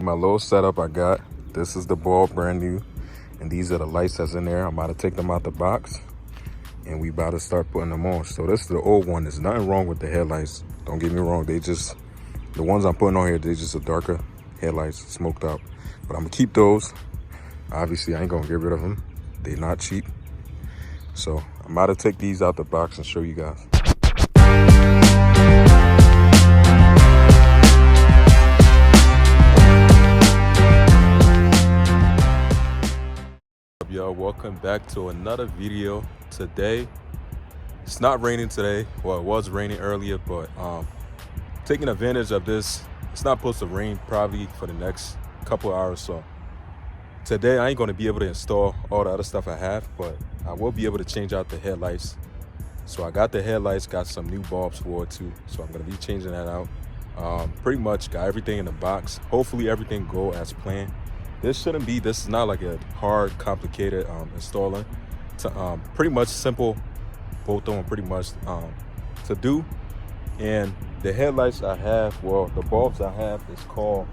My little setup I got, this is the bulb, brand new, and these are the lights that's in there. I'm about to take them out the box and we about to start putting them on. So this is the old one. There's nothing wrong with the headlights, don't get me wrong. They just, the ones I'm putting on here, they just a darker headlights, smoked out. But I'm gonna keep those. Obviously I ain't gonna get rid of them, they're not cheap. So I'm about to take these out the box and show you guys. Y'all, welcome back to another video. Today it's not raining today. Well, it was raining earlier, but taking advantage of this. It's not supposed to rain probably for the next couple hours. So today I ain't going to be able to install all the other stuff I have, but I will be able to change out the headlights. So I got the headlights, got some new bulbs for it too, so I'm going to be changing that out. Pretty much got everything in the box. Hopefully everything go as planned. This is not like a hard, complicated installing. Pretty much simple, both of them pretty much to do. And the headlights I have, well, the bulbs I have is called,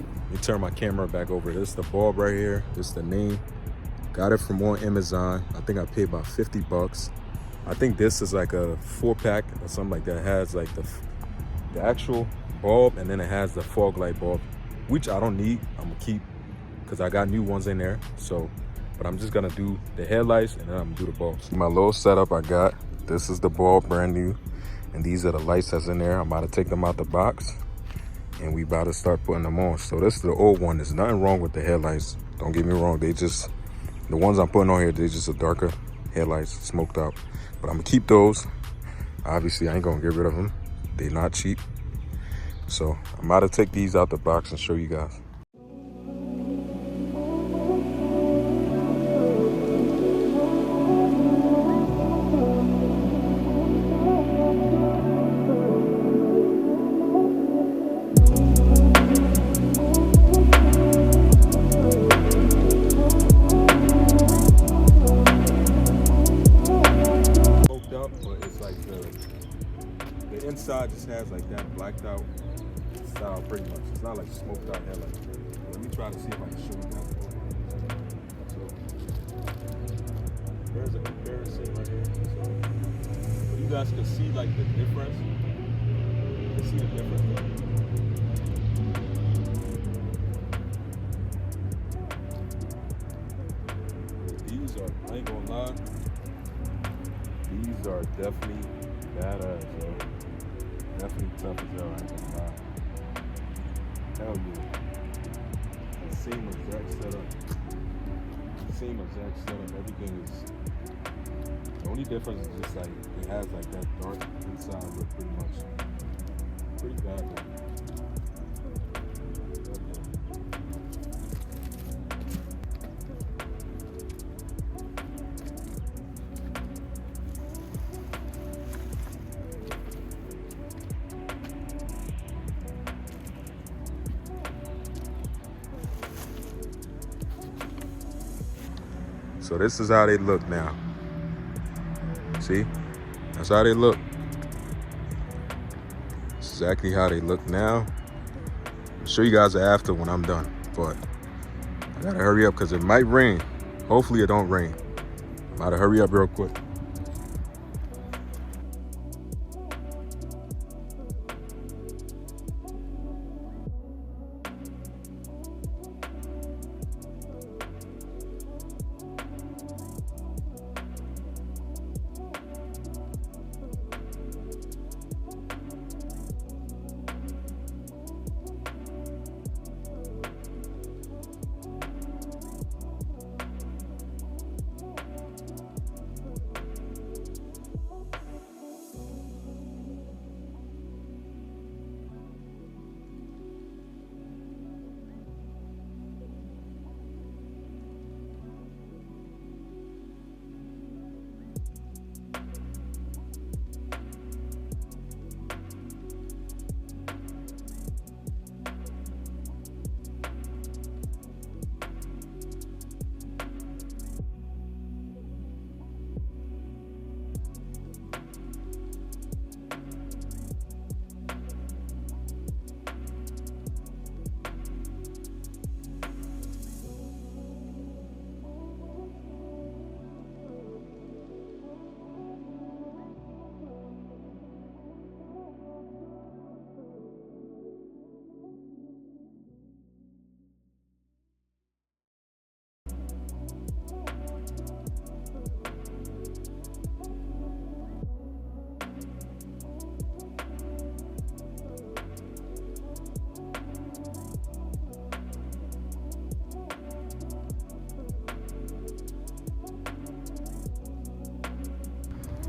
let me turn my camera back over. This is the bulb right here. This is the name. Got it from on Amazon. I think I paid about 50 bucks. I think this is like a 4-pack or something like that. It has like the actual bulb, and then it has the fog light bulb, which I don't need. I'm gonna keep because I got new ones in there. So, but I'm just gonna do the headlights and then I'm gonna do the bulbs. My little setup I got, this is the bulb, brand new, and these are the lights that's in there. I'm about to take them out the box and we about to start putting them on. So this is the old one. There's nothing wrong with the headlights, don't get me wrong. They just, the ones I'm putting on here, they just a darker headlights, smoked out. But I'm gonna keep those. Obviously I ain't gonna get rid of them, they're not cheap. So I'm about to take these out the box and show you guys. The inside just has like that blacked out style pretty much. It's not like smoked out headlights. Let me try to see if I can show you guys. So there's a comparison right here. So you guys can see like the difference. You can see the difference. These are, I ain't gonna lie, these are definitely badass, yo. Definitely tough as hell, I ain't gonna lie. Hell yeah. The same exact setup, everything is, the only difference is just like, it has like that dark inside look pretty much. Pretty bad though. So this is how they look now. See? That's how they look. That's exactly how they look now. I'll show you guys the after when I'm done. But I gotta hurry up because it might rain. Hopefully it don't rain. I'm about to hurry up real quick.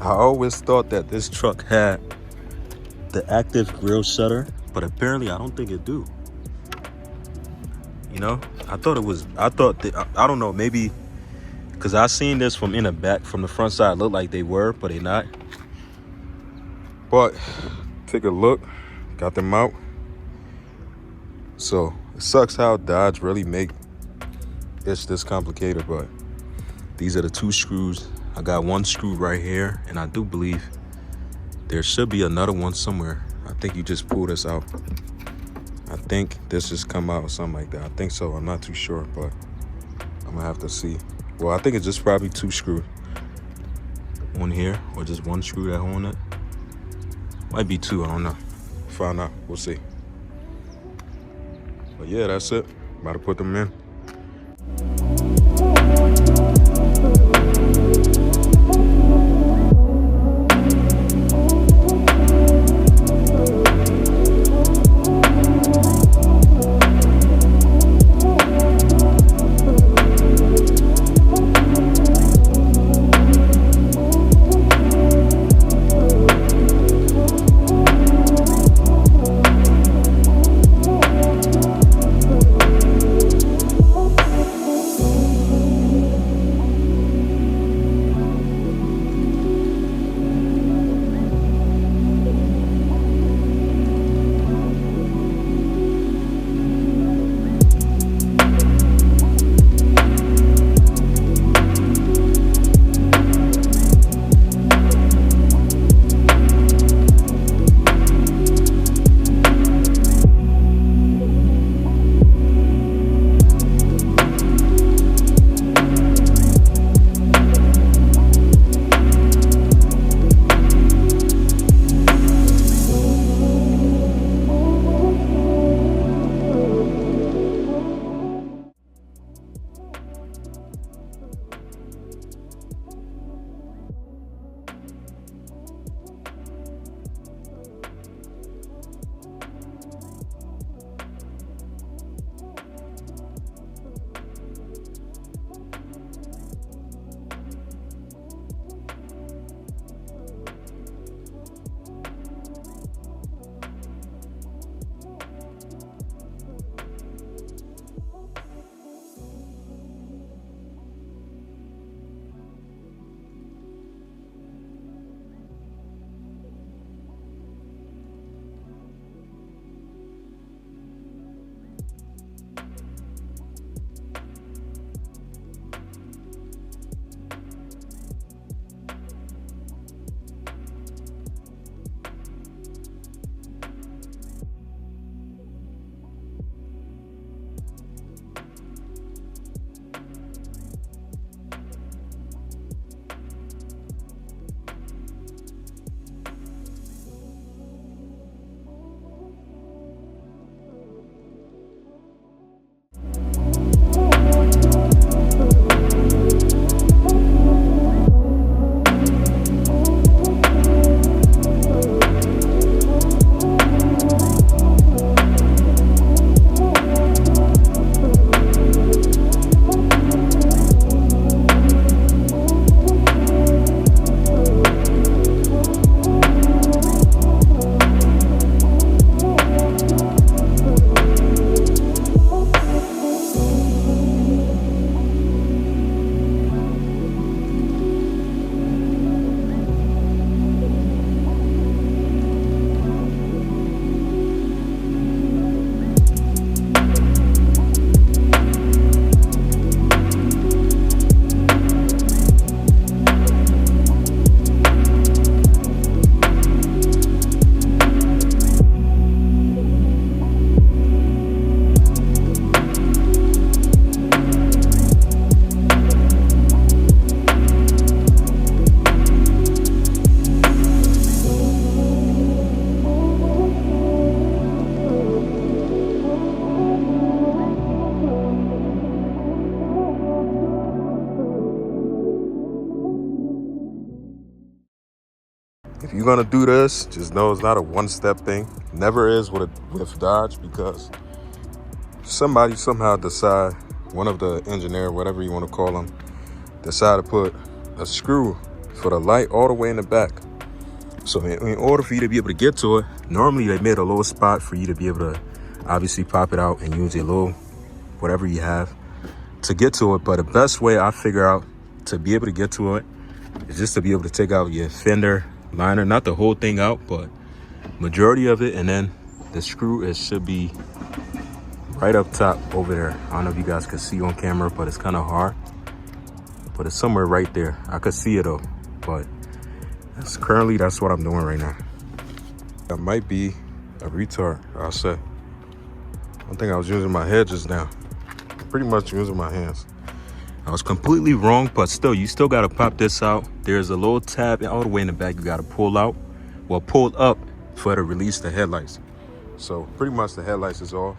I always thought that this truck had the active grille shutter, but apparently I don't think it do. You know, I thought that, I don't know, maybe because I seen this from in the back, from the front side, look like they were, but they not. But take a look, got them out. So it sucks how Dodge really make it's this complicated, but these are the 2 screws. I got 1 screw right here, and I do believe there should be another one somewhere. I think you just pull this out. I think this just come out or something like that. I think so. I'm not too sure, but I'm gonna have to see. Well, I think it's just probably 2 screws on here, or just 1 screw that hold it. Might be 2. I don't know. Find out. We'll see. But yeah, that's it. About to put them in. If you're gonna do this, just know it's not a one-step thing. Never is with Dodge, because somebody somehow decide, one of the engineer, whatever you want to call them, decide to put a screw for the light all the way in the back. So in order for you to be able to get to it, normally they made a little spot for you to be able to obviously pop it out and use your little whatever you have to get to it. But the best way I figure out to be able to get to it is just to be able to take out your fender liner, not the whole thing out, but majority of it, and then the screw, it should be right up top over there. I don't know if you guys can see on camera, but it's kind of hard, but it's somewhere right there. I could see it though, but that's what I'm doing right now. That might be a retard, I'll say. I think I was using my head just now. Pretty much using my hands. I was completely wrong, but still, you still gotta pop this out. There's a little tab all the way in the back you gotta pull out, well, pull up for it to release the headlights. So pretty much the headlights is off.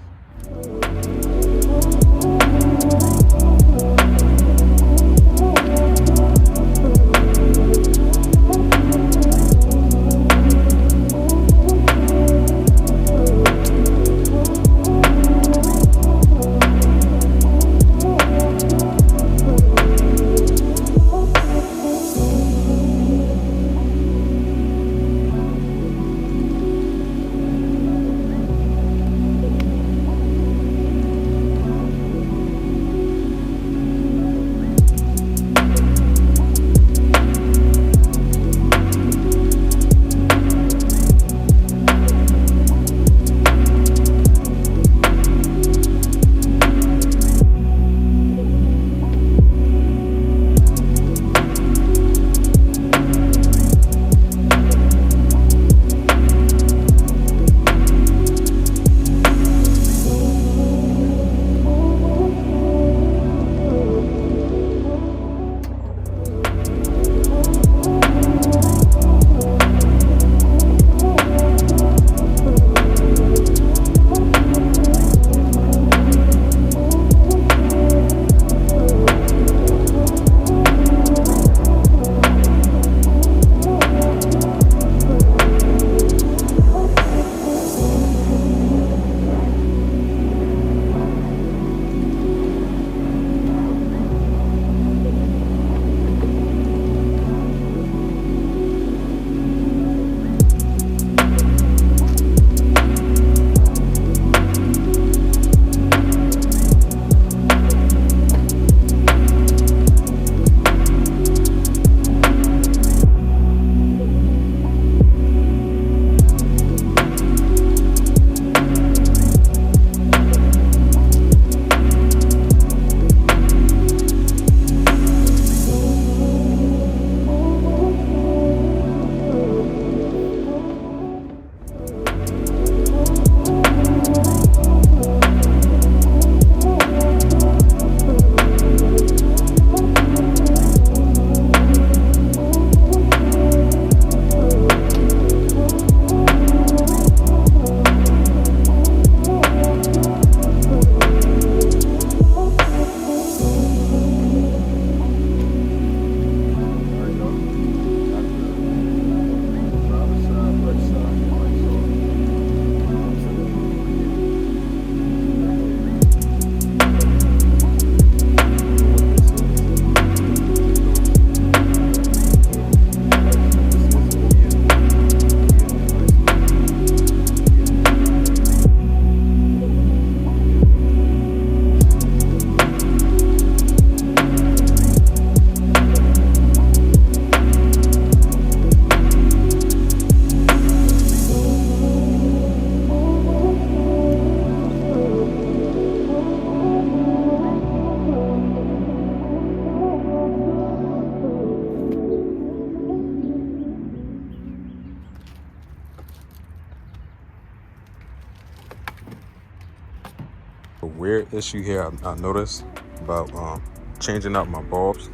A weird issue here I noticed about changing out my bulbs.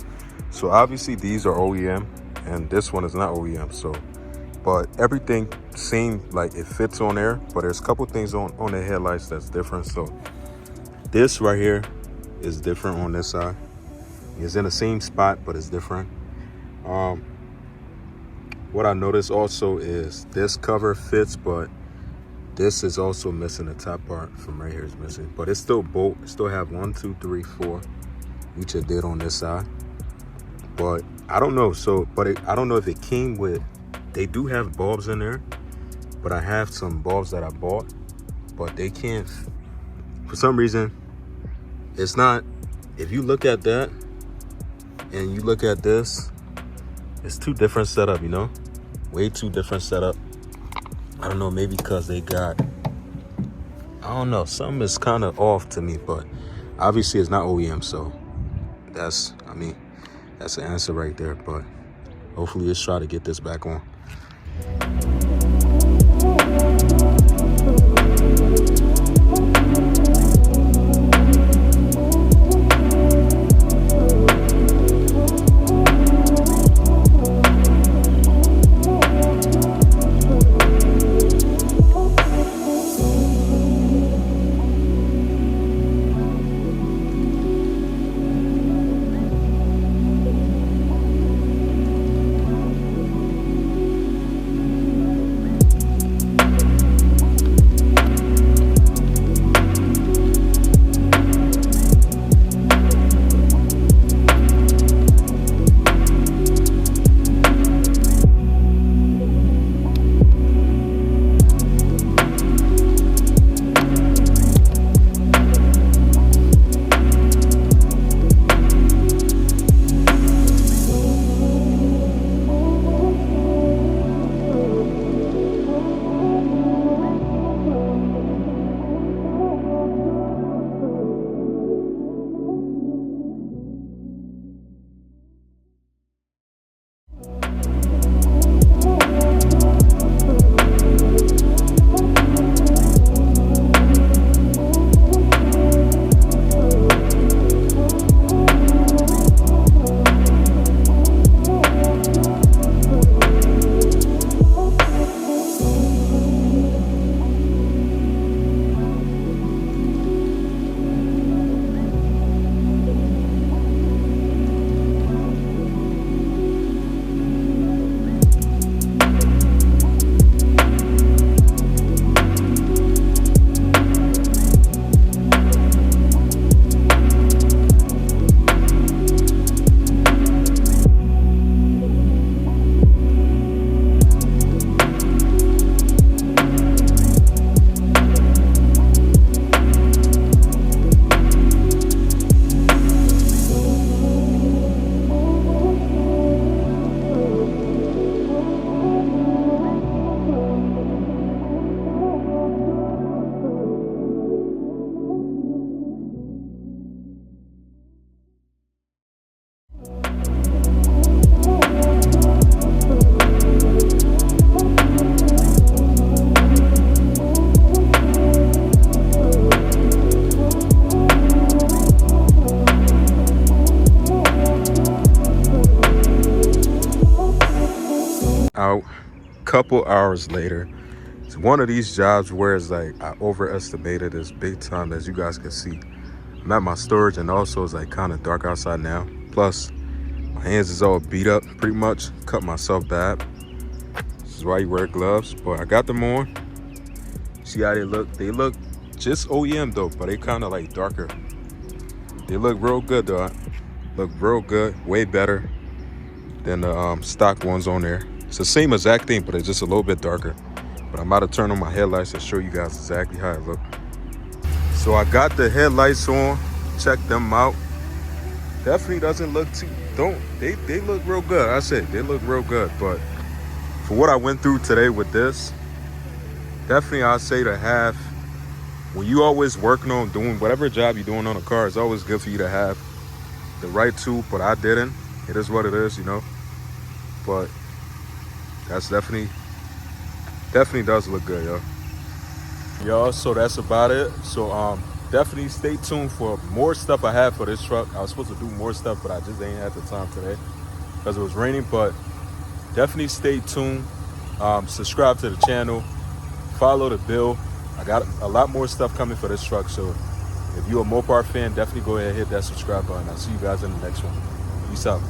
So obviously these are OEM and this one is not OEM, so but everything seemed like it fits on there, but there's a couple things on the headlights that's different. So this right here is different on this side. It's in the same spot, but it's different. What I noticed also is this cover fits, but this is also missing. The top part from right here is missing, but it's still bolt. It still have 1, 2, 3, 4, which it did on this side. But I don't know. So, but I don't know if it came with. They do have bulbs in there, but I have some bulbs that I bought, but they can't. For some reason, it's not. If you look at that and you look at this, it's two different setup. You know, way too different setup. I don't know. Maybe because they got. I don't know. Something is kind of off to me, but obviously it's not OEM. So that's. I mean, that's the answer right there. But hopefully, let's try to get this back on. Out couple hours later, it's one of these jobs where it's like I overestimated this big time. As you guys can see, I'm at my storage, and also it's like kind of dark outside now, plus my hands is all beat up pretty much. Cut myself bad. This is why you wear gloves, but I got them on. See how they look? They look just OEM though, but they kind of like darker. They look real good though. Look real good, way better than the stock ones on there. It's the same exact thing, but it's just a little bit darker. But I'm about to turn on my headlights and show you guys exactly how it look. So I got the headlights on, check them out. Definitely doesn't look too, they look real good. I said they look real good, but for what I went through today with this, definitely I'd say to have, when you always working on doing whatever job you're doing on a car, it's always good for you to have the right tool, but I didn't. It is what it is, you know. But that's definitely does look good, yo. So that's about it. So definitely stay tuned for more stuff I have for this truck. I was supposed to do more stuff, but I just ain't had the time today because it was raining. But definitely stay tuned. Subscribe to the channel, follow the bill. I got a lot more stuff coming for this truck, so if you're a Mopar fan, definitely go ahead and hit that subscribe button. I'll see you guys in the next one. Peace out.